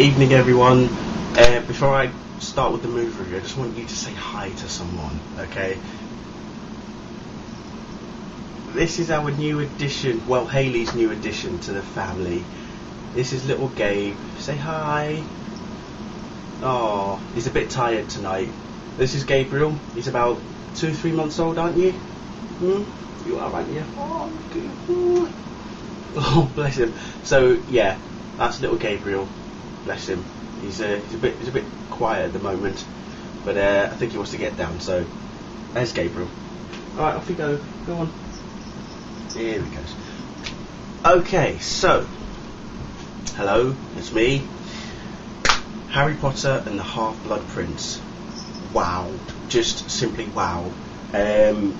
Evening, everyone. Before I start with the movie review, I just want you to say hi to someone, okay? This is our new addition, well, Hayley's new addition to the family. This is little Gabe. Say hi. Oh, he's a bit tired tonight. This is Gabriel. He's about 2-3 months old, aren't you? You are, aren't you? Oh, good. Oh, bless him. So yeah, that's little Gabriel. Bless him. He's a bit quiet at the moment, but I think he wants to get down. So there's Gabriel. All right, off we go. Go on. Here he goes. Okay, so hello, it's me, Harry Potter and the Half-Blood Prince. Wow, just simply wow. They're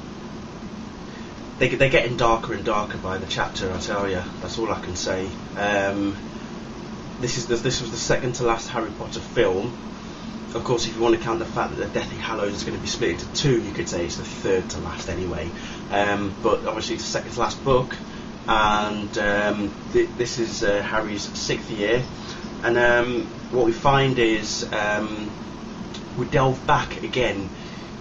getting darker and darker by the chapter, I tell you. That's all I can say. This was the second to last Harry Potter film. Of course, if you want to count the fact that the Deathly Hallows is going to be split into two, you could say it's the third to last anyway. But obviously it's the second to last book, and this is Harry's 6th year. And what we find is we delve back again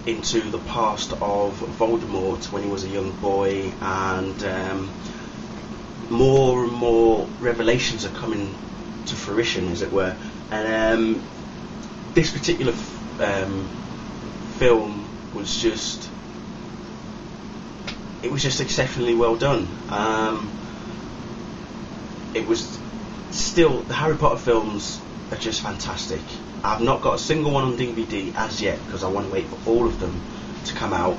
into the past of Voldemort when he was a young boy, and more and more revelations are coming to fruition, as it were. And this particular film was just exceptionally well done. It was still, the Harry Potter films are just fantastic. I've not got a single one on DVD as yet because I want to wait for all of them to come out.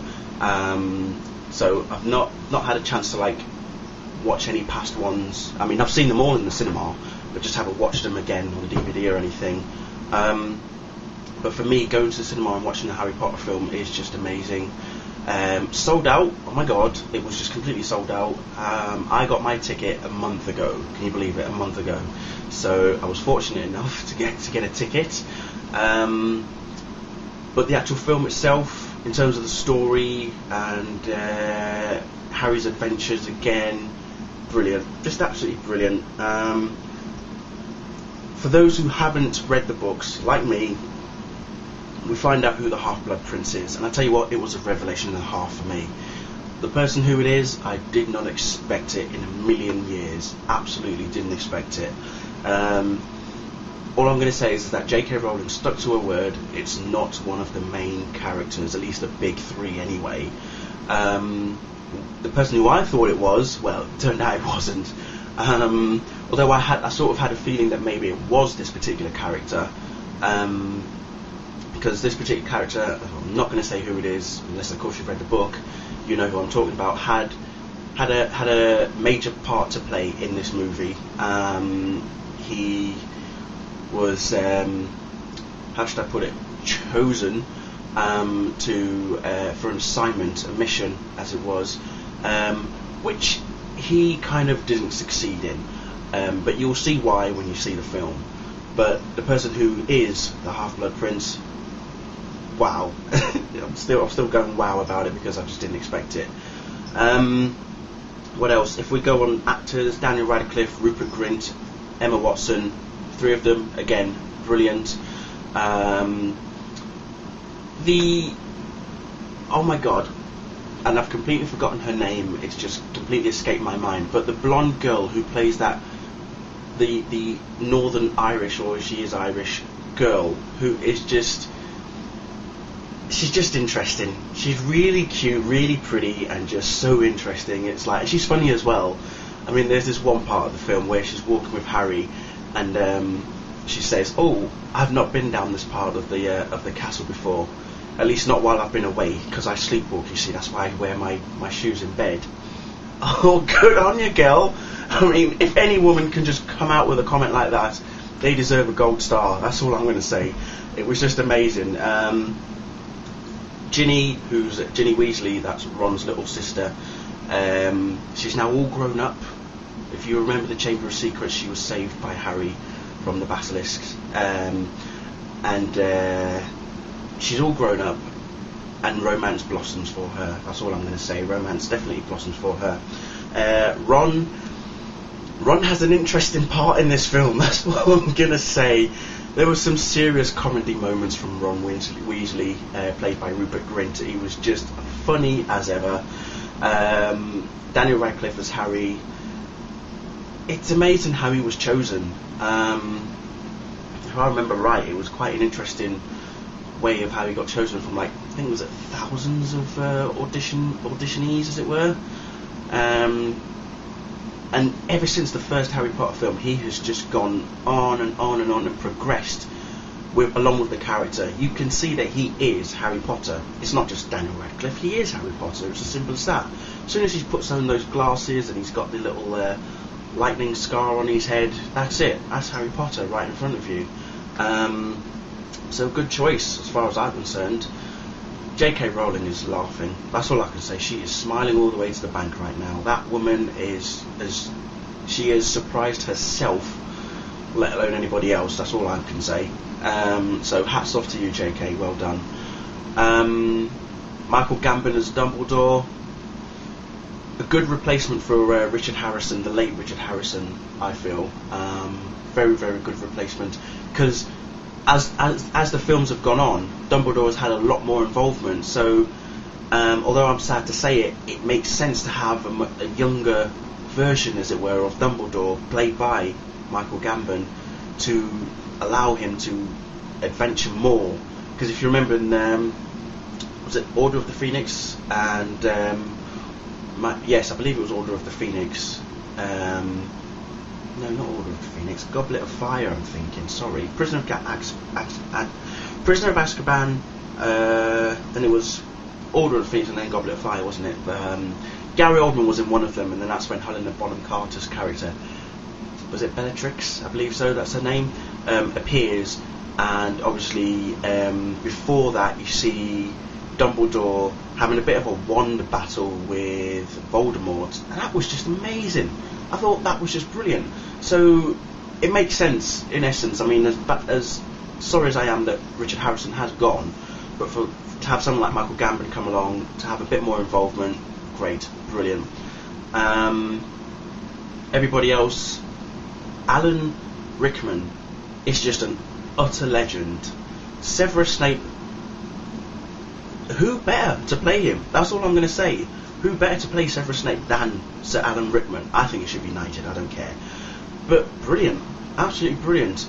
So I've not had a chance to watch any past ones. I mean, I've seen them all in the cinema, but just haven't watched them again on DVD or anything. But for me, going to the cinema and watching the Harry Potter film is just amazing. Sold out. Oh my god, it was just completely sold out. I got my ticket a month ago. Can you believe it? A month ago. So I was fortunate enough to get a ticket. But the actual film itself, in terms of the story and Harry's adventures, again, brilliant. Just absolutely brilliant. For those who haven't read the books, like me, we find out who the Half-Blood Prince is, and I tell you what, it was a revelation and a half for me. The person who it is, I did not expect it in a million years. Absolutely didn't expect it. All I'm going to say is that J.K. Rowling stuck to her word. It's not one of the main characters, at least the big three anyway. The person who I thought it was, well, it turned out it wasn't. Although I sort of had a feeling that maybe it was this particular character. Because this particular character, I'm not going to say who it is, unless of course you've read the book, you know who I'm talking about, had a major part to play in this movie. He was, how should I put it, chosen for an assignment, a mission as it was, which he kind of didn't succeed in, but you'll see why when you see the film. But the person who is the Half-Blood Prince, wow. I'm still going wow about it because I just didn't expect it. What else? If we go on actors, Daniel Radcliffe, Rupert Grint, Emma Watson, three of them, again, brilliant. Oh my god, and I've completely forgotten her name, it's just completely escaped my mind, but the blonde girl who plays the Northern Irish, or she is Irish, girl, who is just, she's just interesting. She's really cute, really pretty, and just so interesting. It's like, she's funny as well. I mean, there's this one part of the film where she's walking with Harry, and she says, "Oh, I've not been down this part of the castle before. At least not while I've been away, because I sleepwalk, you see, that's why I wear my shoes in bed." Oh, good on you, girl. I mean, if any woman can just come out with a comment like that, they deserve a gold star. That's all I'm going to say. It was just amazing. Ginny Weasley, that's Ron's little sister, she's now all grown up. If you remember the Chamber of Secrets, she was saved by Harry from the basilisks, and she's all grown up, and romance blossoms for her. That's all I'm going to say. Romance definitely blossoms for her. Ron Ron has an interesting part in this film, that's what I'm going to say. There were some serious comedy moments from Ron Weasley, played by Rupert Grint. He was just funny as ever. Daniel Radcliffe as Harry. It's amazing how he was chosen. If I remember right, it was quite an interesting way of how he got chosen from, like, I think it was thousands of auditionees, as it were. And ever since the first Harry Potter film, he has just gone on and on and on and progressed along with the character. You can see that he is Harry Potter. It's not just Daniel Radcliffe, he is Harry Potter. It's as simple as that. As soon as he puts on those glasses and he's got the little lightning scar on his head, that's it. That's Harry Potter right in front of you. So good choice as far as I'm concerned. J.K. Rowling is laughing. That's all I can say. She is smiling all the way to the bank right now. That woman she has surprised herself, let alone anybody else. That's all I can say. So hats off to you, J.K. Well done. Michael Gambon as Dumbledore. A good replacement for Richard Harrison, the late Richard Harrison, I feel. Very, very good replacement. Because as the films have gone on, Dumbledore has had a lot more involvement. So, although I'm sad to say it, it makes sense to have a younger version, as it were, of Dumbledore, played by Michael Gambon, to allow him to adventure more. Because if you remember in, was it Order of the Phoenix? And yes, I believe it was Order of the Phoenix. No, not Order of the Phoenix. Goblet of Fire, I'm thinking. Sorry. Prisoner of Azkaban. Then it was Order of the Phoenix and then Goblet of Fire, wasn't it? But, Gary Oldman was in one of them, and then that's when Helena Bonham Carter's character, was it Bellatrix? I believe so. That's her name. Appears, and obviously before that you see Dumbledore having a bit of a wand battle with Voldemort, and that was just amazing. I thought that was just brilliant. So it makes sense in essence. I mean, as sorry as I am that Richard Harrison has gone, but to have someone like Michael Gambon come along, to have a bit more involvement, great, brilliant. Everybody else, Alan Rickman is just an utter legend. Severus Snape, who better to play him? That's all I'm going to say. Who better to play Severus Snape than Sir Alan Rickman? I think it should be knighted, I don't care. But brilliant, absolutely brilliant.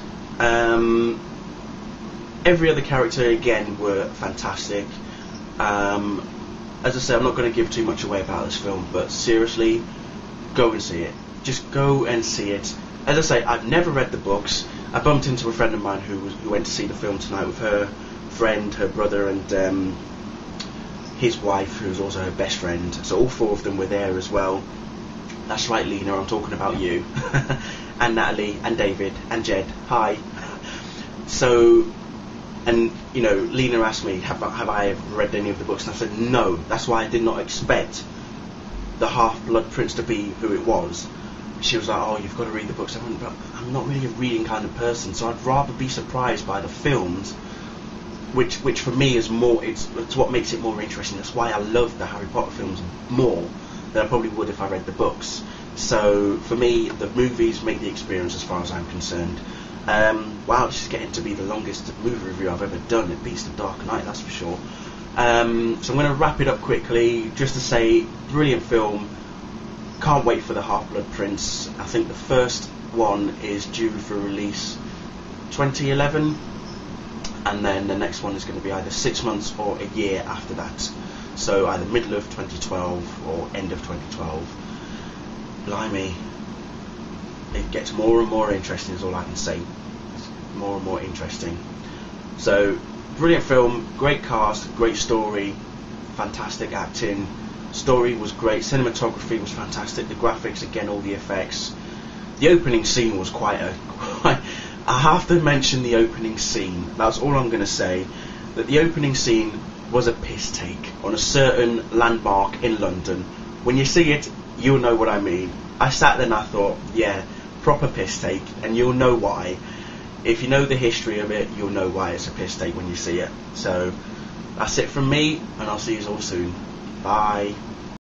Every other character, again, were fantastic. As I say, I'm not going to give too much away about this film, but seriously, go and see it. Just go and see it. As I say, I've never read the books. I bumped into a friend of mine who went to see the film tonight with her friend, her brother, and his wife, who's also her best friend. So all four of them were there as well. That's right, Lena, I'm talking about you. And Natalie, and David, and Jed. Hi. So, and you know, Lena asked me, have I ever read any of the books? And I said no. That's why I did not expect the Half-Blood Prince to be who it was. She was like, oh, you've got to read the books. I went, but I'm not really a reading kind of person, so I'd rather be surprised by the films, which for me is more, it's what makes it more interesting. That's why I love the Harry Potter films more than I probably would if I read the books. So for me, the movies make the experience as far as I'm concerned. Wow, this is getting to be the longest movie review I've ever done. It beats The Dark Knight, that's for sure. So I'm going to wrap it up quickly, just to say, brilliant film. Can't wait for the Half-Blood Prince. I think the first one is due for release 2011, and then the next one is going to be either 6 months or a year after that. So either middle of 2012 or end of 2012. Blimey, it gets more and more interesting is all I can say. It's more and more interesting. So, brilliant film, great cast, great story, fantastic acting. Story was great, cinematography was fantastic, the graphics, again, all the effects. The opening scene was I have to mention the opening scene. That's all I'm going to say. That the opening scene was a piss take on a certain landmark in London. When you see it, you'll know what I mean. I sat there and I thought, yeah, proper piss take, and you'll know why. If you know the history of it, you'll know why it's a piss take when you see it. So, that's it from me, and I'll see you all soon. Bye.